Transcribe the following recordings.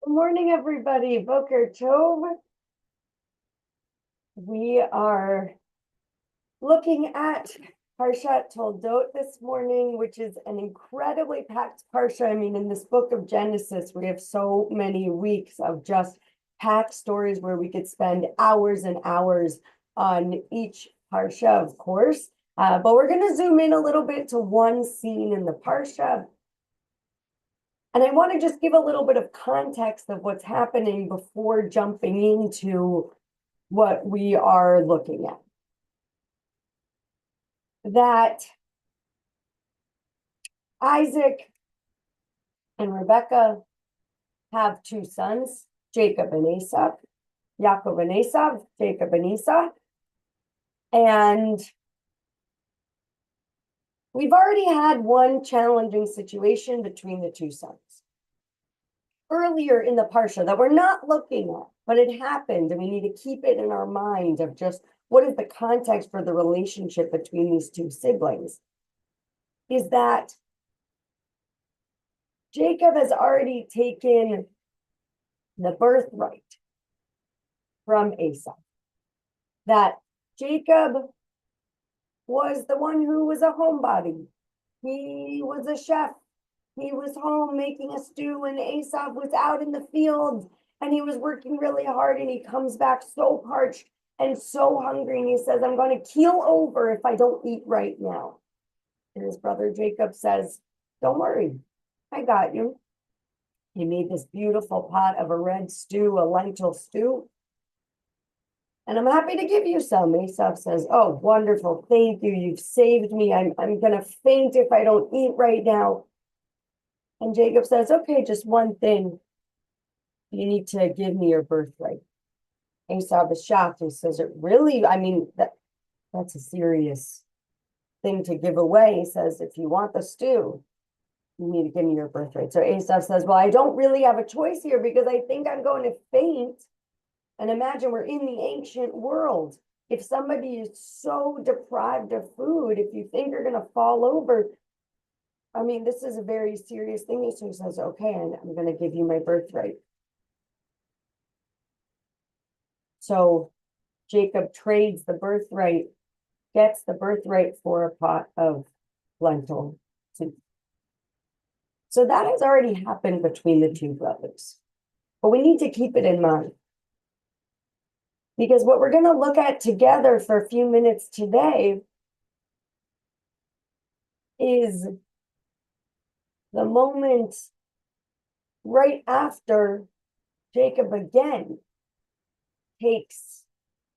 Good morning, everybody. Boker Tov. We are looking at Parsha Toldot this morning, which is an incredibly packed Parsha. I mean, in this book of Genesis, we have so many weeks of just packed stories where we could spend hours and hours on each Parsha, of course. But we're going to zoom in a little bit to one scene in the Parsha. And I want to just give a little bit of context of what's happening before jumping into what we are looking at. That Isaac and Rebekah have two sons, Jacob and Esau, Yaakov and Esau, Jacob and Esau. And we've already had one challenging situation between the two sons earlier in the Parsha that we're not looking at, but it happened, and we need to keep it in our mind of just what is the context for the relationship between these two siblings, is that Jacob has already taken the birthright from Esau. That Jacob was the one who was a homebody. He was a chef. He was home making a stew, and Esau was out in the field, and he was working really hard, and he comes back so parched and so hungry, and he says, I'm going to keel over if I don't eat right now. And his brother Jacob says, don't worry, I got you. He made this beautiful pot of a red stew, a lentil stew, and I'm happy to give you some. Esau says, oh, wonderful, thank you, you've saved me. I'm going to faint if I don't eat right now. And Jacob says, okay, just one thing. You need to give me your birthright. Esau is shocked. He says, it really? I mean, that's a serious thing to give away. He says, if you want the stew, you need to give me your birthright. So Esau says, well, I don't really have a choice here because I think I'm going to faint. And imagine we're in the ancient world. If somebody is so deprived of food, if you think you're going to fall over, I mean, this is a very serious thing. So he says, okay, and I'm going to give you my birthright. So Jacob trades the birthright, gets the birthright for a pot of lentil soup. So that has already happened between the two brothers. But we need to keep it in mind. Because what we're going to look at together for a few minutes today is the moment right after Jacob again takes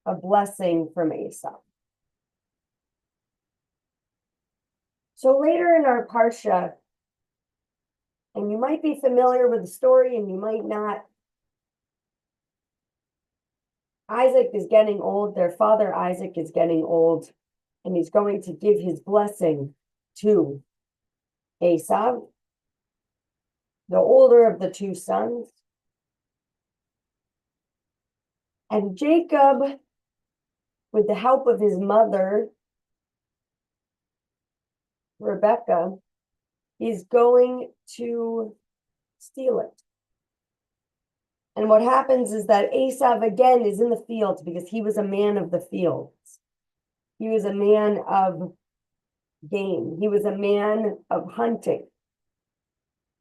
a blessing from Esau. So later in our Parsha, and you might be familiar with the story and you might not, Isaac is getting old, their father Isaac is getting old, and he's going to give his blessing to Esau, the older of the two sons. And Jacob, with the help of his mother, Rebekah, is going to steal it. And what happens is that Esau again is in the fields because he was a man of the fields. He was a man of game. He was a man of hunting,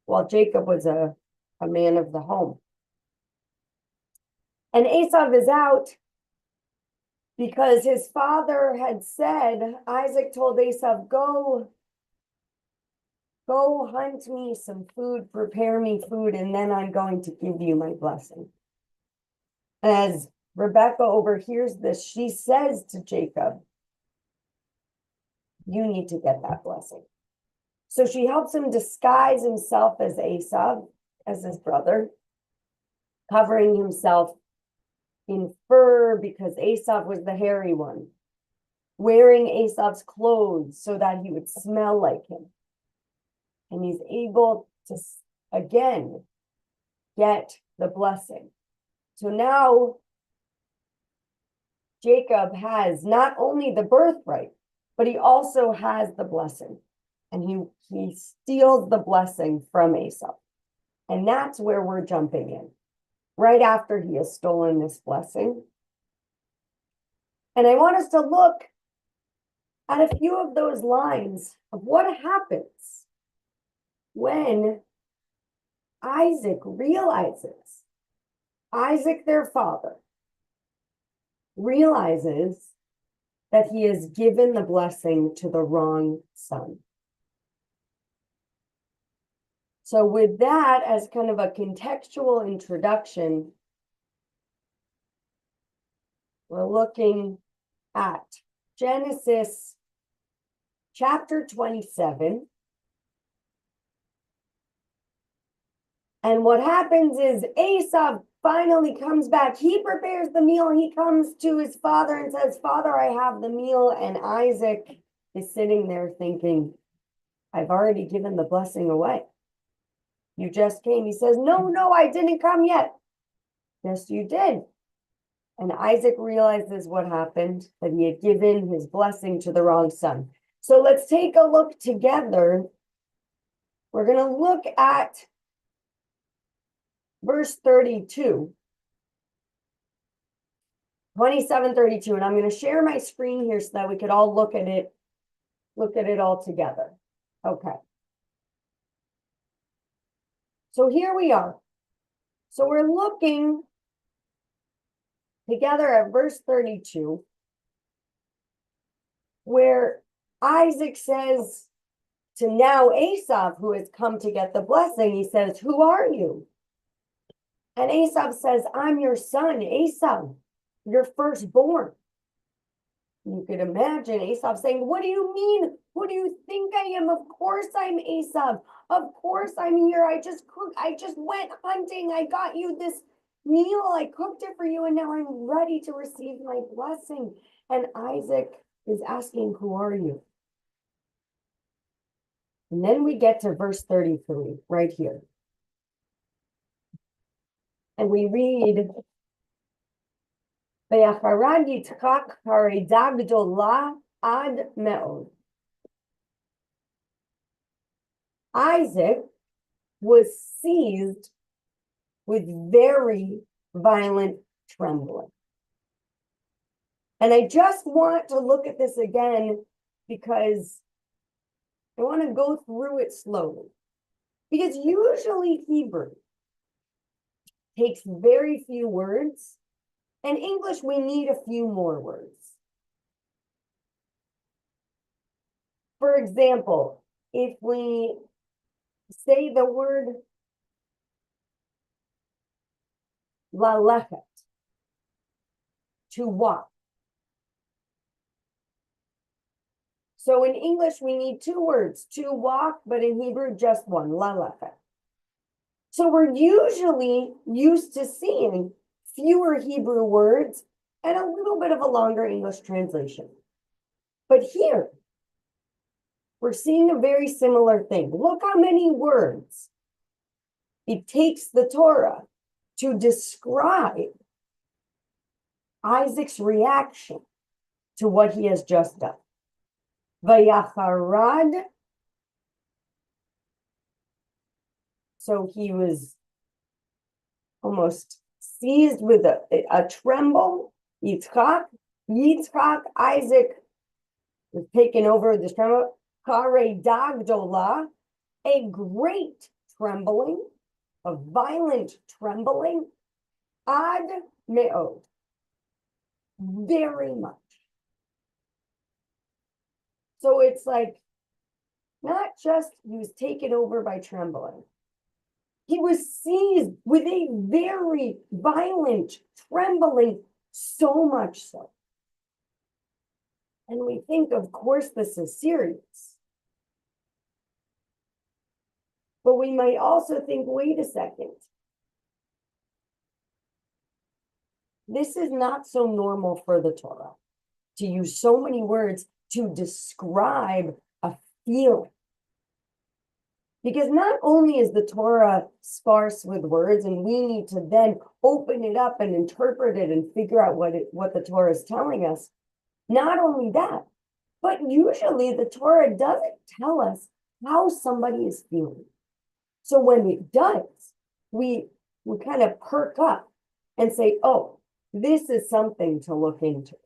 while Jacob was a man of the home. And Esau is out because his father had said, Isaac told Esau, go hunt me some food, prepare me food, and then I'm going to give you my blessing. As Rebekah overhears this, she says to Jacob, you need to get that blessing. So she helps him disguise himself as Esau, as his brother, covering himself in fur because Esau was the hairy one, wearing Esau's clothes so that he would smell like him. And he's able to, again, get the blessing. So now Jacob has not only the birthright, but he also has the blessing. And he steals the blessing from Esau. And that's where we're jumping in. right after he has stolen this blessing. And I want us to look at a few of those lines of what happens when Isaac realizes, Isaac, their father, realizes that he has given the blessing to the wrong son. So with that as kind of a contextual introduction, we're looking at Genesis chapter 27. And what happens is Esau finally comes back. He prepares the meal. He comes to his father and says, "Father, I have the meal." And Isaac is sitting there thinking, "I've already given the blessing away. You just came." He says, No, I didn't come yet." "Yes, you did." And Isaac realizes what happened, that he had given his blessing to the wrong son. So let's take a look together. We're going to look at verse 32, 27:32, and I'm going to share my screen here so that we could all look at it all together. Okay. So here we are. So we're looking together at verse 32, where Isaac says to now Esau, who has come to get the blessing, he says, "Who are you?" And Esau says, "I'm your son, Esau, your firstborn." You could imagine Esau saying, "What do you mean? Who do you think I am? Of course I'm Esau. Of course I'm here. I just went hunting. I got you this meal. I cooked it for you, and now I'm ready to receive my blessing." And Isaac is asking, "Who are you?" And then we get to verse 33 right here. And we read, "Ve'acharad Yitzchak hareda gdola ad me'od." Isaac was seized with very violent trembling. And I just want to look at this again because I want to go through it slowly. Because usually Hebrew takes very few words, and English, we need a few more words. For example, if we say the word lalechet, to walk. So in English, we need two words, to walk, but in Hebrew, just one, lalechet. So we're usually used to seeing fewer Hebrew words and a little bit of a longer English translation. But here, we're seeing a very similar thing. Look how many words it takes the Torah to describe Isaac's reaction to what he has just done. Vayacharad. So he was almost seized with a tremble. Yitzchak, Isaac was taken over this tremble. Hareda gdola, a great trembling, a violent trembling. Ad me'od, very much. So it's like, not just he was taken over by trembling. He was seized with a very violent trembling, so much so. And we think, of course, this is serious. But we might also think, wait a second. This is not so normal for the Torah to use so many words to describe a feeling. Because not only is the Torah sparse with words, and we need to then open it up and interpret it and figure out what the Torah is telling us. Not only that, but usually the Torah doesn't tell us how somebody is feeling. So when it does, we kind of perk up and say, oh, this is something to look into.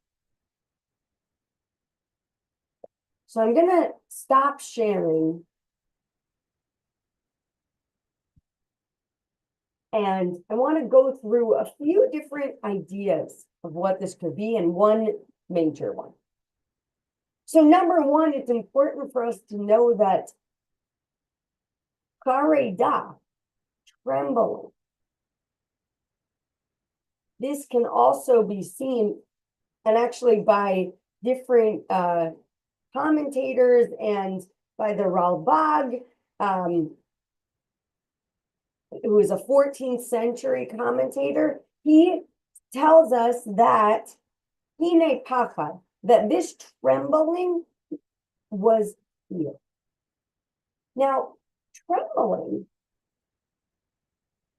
So I'm going to stop sharing. And I want to go through a few different ideas of what this could be and one major one. So number one, it's important for us to know that kareda, trembling, this can also be seen, and actually by different commentators and by the Ralbag, who is a 14th century commentator. He tells us that hine pachad, that this trembling was fear. Now, trembling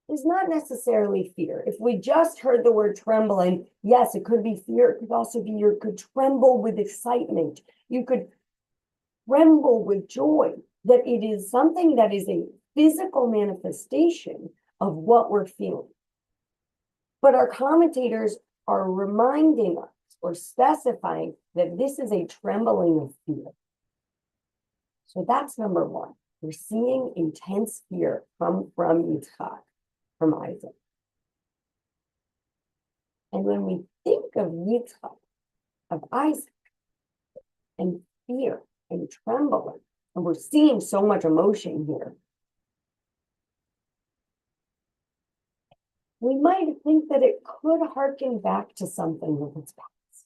is not necessarily fear. If we just heard the word trembling, yes, it could be fear. It could also be you could tremble with excitement. You could tremble with joy, that it is something that is a physical manifestation of what we're feeling. But our commentators are reminding us or specifying that this is a trembling of fear. So that's number one. We're seeing intense fear from Yitzchak, from Isaac. And when we think of Yitzchak, of Isaac, and fear and trembling, and we're seeing so much emotion here, we might think that it could harken back to something of its past.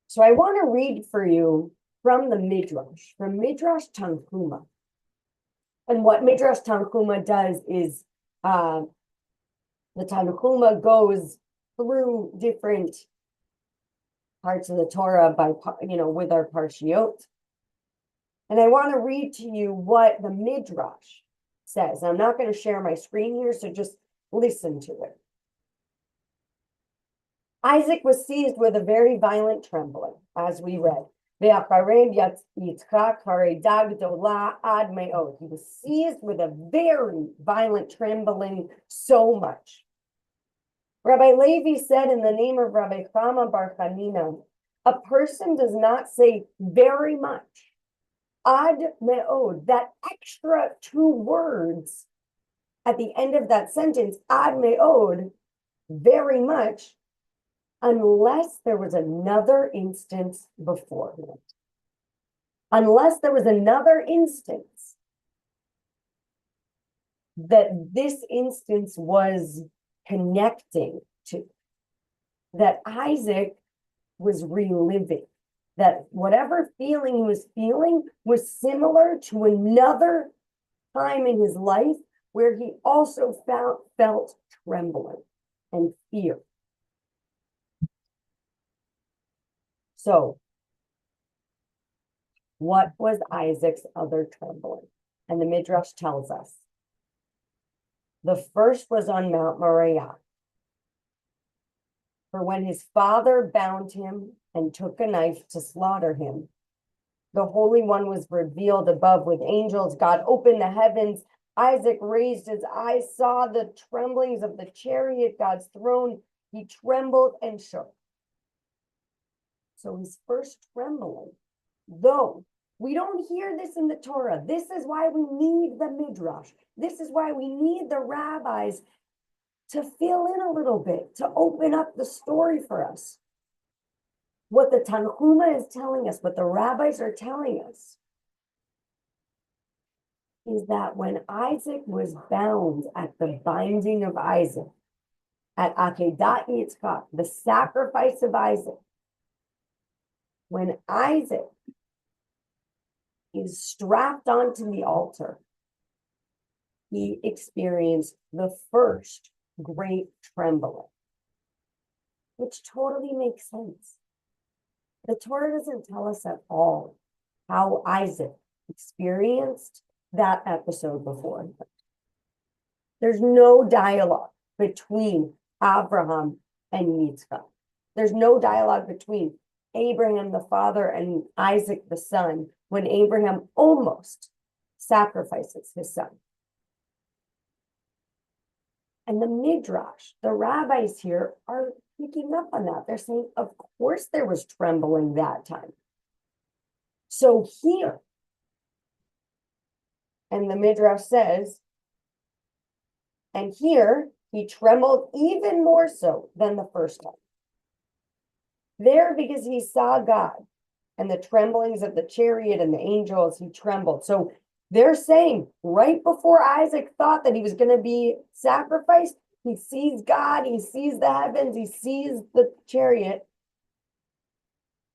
So I want to read for you from the Midrash, from Midrash Tanhuma. And what Midrash Tanhuma does is the Tanhuma goes through different parts of the Torah by, with our Parshiot. And I want to read to you what the Midrash says. I'm not going to share my screen here, so just listen to it. Isaac was seized with a very violent trembling, as we read. He was seized with a very violent trembling, so much. Rabbi Levi said in the name of Rabbi Chama Bar Chanina, a person does not say very much, ad me'od, that extra two words at the end of that sentence, ad me'od, very much, unless there was another instance beforehand. Unless there was another instance that this instance was connecting to, that Isaac was reliving, that whatever feeling he was feeling was similar to another time in his life where he also felt trembling and fear. So, what was Isaac's other trembling? And the Midrash tells us. The first was on Mount Moriah. For when his father bound him and took a knife to slaughter him, the Holy One was revealed above with angels. God opened the heavens. Isaac raised his eyes, saw the tremblings of the chariot, God's throne. He trembled and shook. So his first trembling, though we don't hear this in the Torah. This is why we need the Midrash. This is why we need the rabbis to fill in a little bit, to open up the story for us. What the Tanhuma is telling us, what the rabbis are telling us, is that when Isaac was bound at the binding of Isaac, at Akedat Yitzchak, the sacrifice of Isaac, when Isaac is strapped onto the altar, he experienced the first great trembling, which totally makes sense. The Torah doesn't tell us at all how Isaac experienced that episode before. There's no dialogue between Abraham and Yitzchak. There's no dialogue between Abraham the father and Isaac the son when Abraham almost sacrifices his son. And the Midrash, the rabbis here are picking up on that. They're saying, of course there was trembling that time. So here, and the Midrash says, and here he trembled even more so than the first time. There, because he saw God and the tremblings of the chariot and the angels, he trembled. So they're saying right before Isaac thought that he was going to be sacrificed, he sees God, he sees the heavens, he sees the chariot.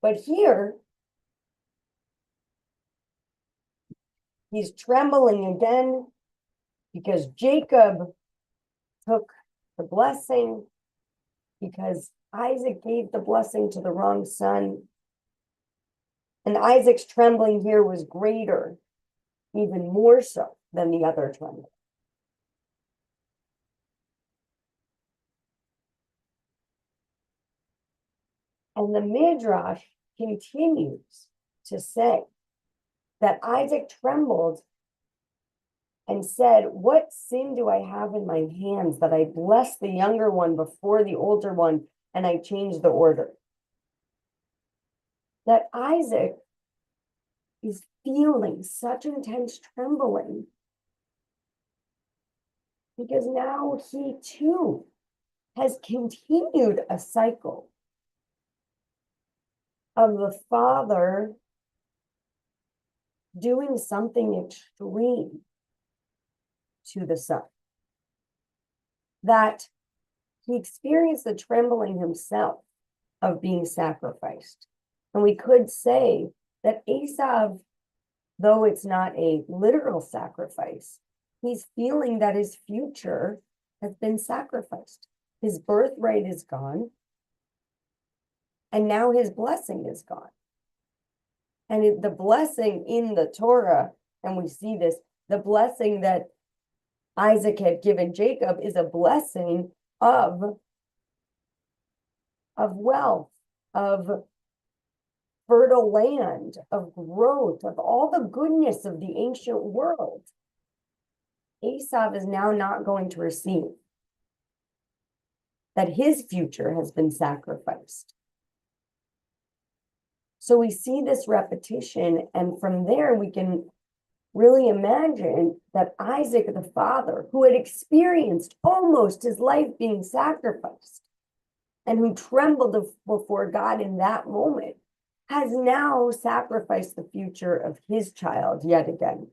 But here, he's trembling again because Jacob took the blessing, because Isaac gave the blessing to the wrong son. And Isaac's trembling here was greater, even more so than the other trembling. And the Midrash continues to say that Isaac trembled and said, what sin do I have in my hands that I bless the younger one before the older one and I change the order? That Isaac is feeling such intense trembling because now he too has continued a cycle of the father doing something extreme to the son. That he experienced the trembling himself of being sacrificed. And we could say that Esau, though it's not a literal sacrifice, he's feeling that his future has been sacrificed. His birthright is gone. And now his blessing is gone. And the blessing in the Torah, and we see this, the blessing that Isaac had given Jacob is a blessing of wealth, of fertile land, of growth, of all the goodness of the ancient world. Esau is now not going to receive. That his future has been sacrificed. So we see this repetition, and from there we can really imagine that Isaac, the father, who had experienced almost his life being sacrificed and who trembled before God in that moment, has now sacrificed the future of his child yet again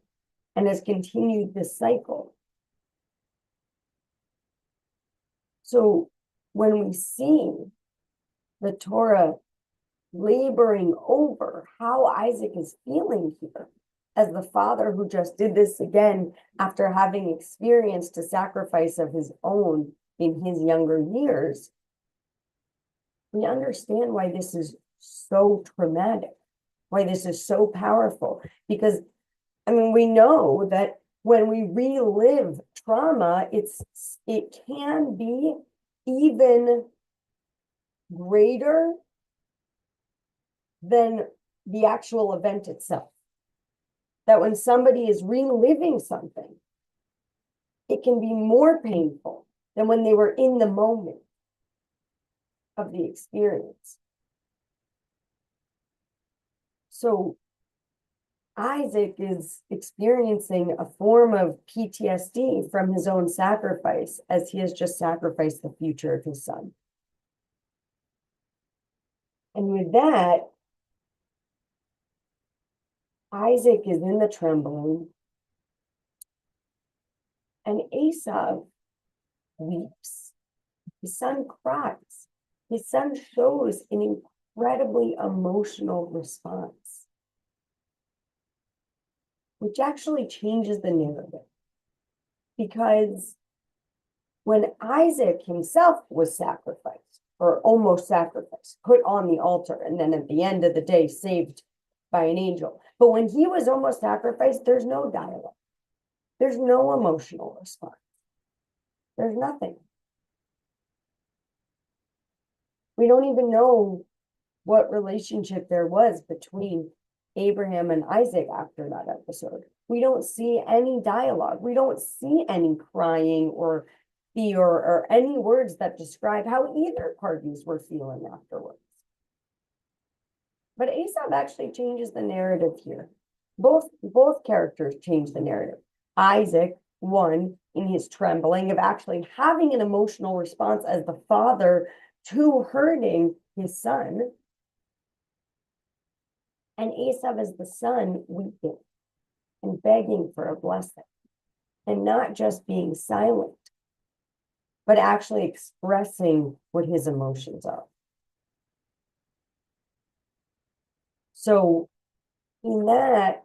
and has continued this cycle. So when we see the Torah laboring over how Isaac is feeling here, as the father who just did this again after having experienced a sacrifice of his own in his younger years, we understand why this is so traumatic, why this is so powerful. Because, I mean, we know that when we relive trauma, it can be even greater than the actual event itself. That when somebody is reliving something, it can be more painful than when they were in the moment of the experience. So Isaac is experiencing a form of PTSD from his own sacrifice, as he has just sacrificed the future of his son. And with that, Isaac is in the trembling, and Esau weeps. His son cries. His son shows an incredibly emotional response, which actually changes the narrative. Because when Isaac himself was sacrificed, or almost sacrificed, put on the altar, and then at the end of the day saved by an angel. But when he was almost sacrificed, there's no dialogue. There's no emotional response. There's nothing. We don't even know what relationship there was between Abraham and Isaac after that episode. We don't see any dialogue. We don't see any crying or fear or any words that describe how either parties were feeling afterwards. But Esau actually changes the narrative here. Both characters change the narrative. Isaac, one, in his trembling of actually having an emotional response as the father to hurting his son. And Esau as the son weeping and begging for a blessing. And not just being silent, but actually expressing what his emotions are. So in that,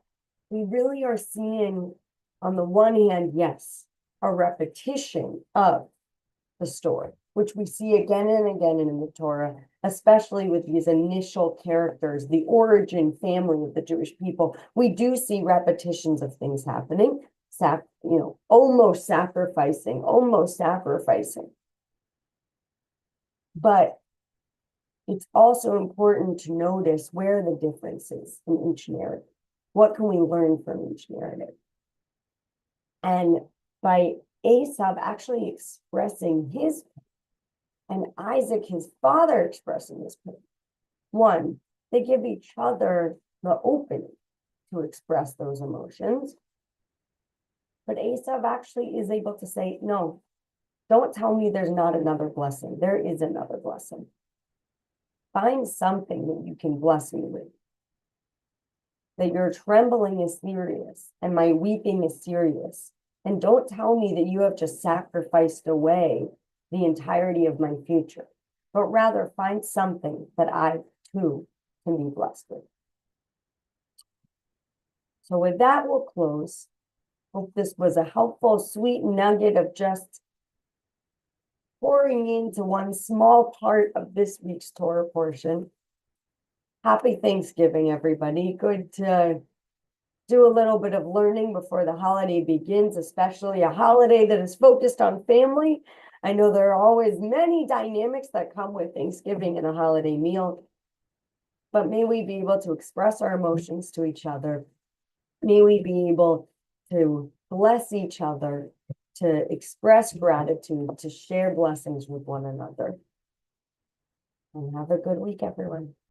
we really are seeing, on the one hand, yes, a repetition of the story, which we see again and again in the Torah, especially with these initial characters, the origin family of the Jewish people. We do see repetitions of things happening, almost sacrificing. But it's also important to notice where the difference is in each narrative. What can we learn from each narrative? And by Esau actually expressing his pain, and Isaac, his father, expressing his pain. One, they give each other the opening to express those emotions. But Esau actually is able to say, no, don't tell me there's not another blessing. There is another blessing. Find something that you can bless me with. That your trembling is serious and my weeping is serious. And don't tell me that you have just sacrificed away the entirety of my future, but rather find something that I too can be blessed with. So with that, we'll close. Hope this was a helpful, sweet nugget of just pouring into one small part of this week's Torah portion. Happy Thanksgiving, everybody. Good to do a little bit of learning before the holiday begins, especially a holiday that is focused on family. I know there are always many dynamics that come with Thanksgiving and a holiday meal, but may we be able to express our emotions to each other. May we be able to bless each other, to express gratitude, to share blessings with one another. And have a good week, everyone.